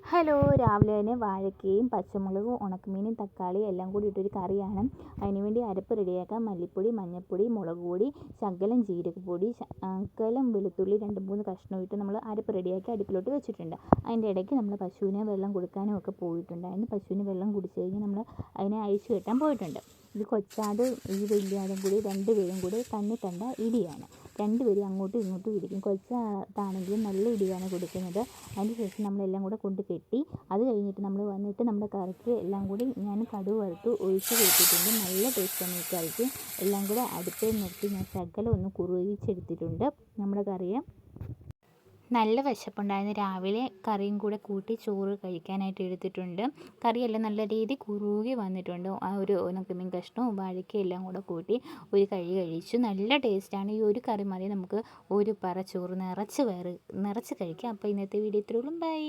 Hello, രാവിലെ തന്നെ വാഴക്കയും പച്ചമുളകും ഉണക്കമീനും തക്കാളിയും എല്ലാം കൂടി ഇട്ടൊരു കറിയാണ്. അതിനുവേണ്ടി അരപ്പ് റെഡിയാക്കാം. മല്ലിപ്പൊടി, മഞ്ഞൾപ്പൊടി, മുളക് പൊടി, ശകലം ജീരകപ്പൊടി, ശകലം വെളുത്തുള്ളി 2-3 കഷ്ണം ഇട്ട് നമ്മൾ അരപ്പ് റെഡിയാക്കി അടുപ്പിലോട്ട് വെച്ചിട്ടുണ്ട്. അതിൻ്റെ ഇടയ്ക്ക് നമ്മൾ പശുവിനെ വെള്ളം കൊടുക്കാനും ഒക്കെ പോയിട്ടുണ്ടായിരുന്നു. പശുവിന് വെള്ളം കുടിച്ച് കഴിഞ്ഞ് നമ്മൾ അതിനെ അഴിച്ചു കെട്ടാൻ പോയിട്ടുണ്ട്. ഇത് കൊച്ചാടും ഈ വലിയാടും കൂടി 2 പേരും കൂടി തമ്മിൽ കണ്ട ഇടിയാണ്. 2 പേരും അങ്ങോട്ടും ഇങ്ങോട്ടും ഇടിക്കും. കൊച്ചാട്ടാണെങ്കിലും നല്ല ഇടിയാണ് കൊടുക്കുന്നത്. അതിന് ശേഷം നമ്മളെല്ലാം കൂടെ കൊണ്ട് കെട്ടി അത് കഴിഞ്ഞിട്ട് നമ്മൾ വന്നിട്ട് നമ്മുടെ കറിക്ക് എല്ലാം കൂടി ഞാൻ കടുക് വറുത്ത് ഒഴിച്ച് കൊടുത്തിട്ടുണ്ട്. നല്ല ടേസ്റ്റാണ് ഈ കറിക്ക്. എല്ലാം കൂടെ അടുപ്പിൽ നിർത്തി ഞാൻ ശകലം ഒന്ന് കുറുകിച്ചെടുത്തിട്ടുണ്ട്. നമ്മുടെ കറിയെ നല്ല വിശപ്പുണ്ടായിരുന്നു. രാവിലെ കറിയും കൂടെ കൂട്ടി ചോറ് കഴിക്കാനായിട്ട് എടുത്തിട്ടുണ്ട്. കറിയെല്ലാം നല്ല രീതിയിൽ കുറുകി വന്നിട്ടുണ്ട്. ആ ഒരു ഉണക്കമീൻ കഷ്ണവും വാഴയ്ക്കയും എല്ലാം കൂടെ കൂട്ടി ഒരു കഴിച്ചു. നല്ല ടേസ്റ്റാണ്. ഈ ഒരു കറി മതി നമുക്ക് ഒരു പറ ചോറ് നിറച്ച് കഴിക്കാം. അപ്പോൾ ഇന്നത്തെ വീഡിയോ ഇത്രയുള്ളൂ. ബൈ.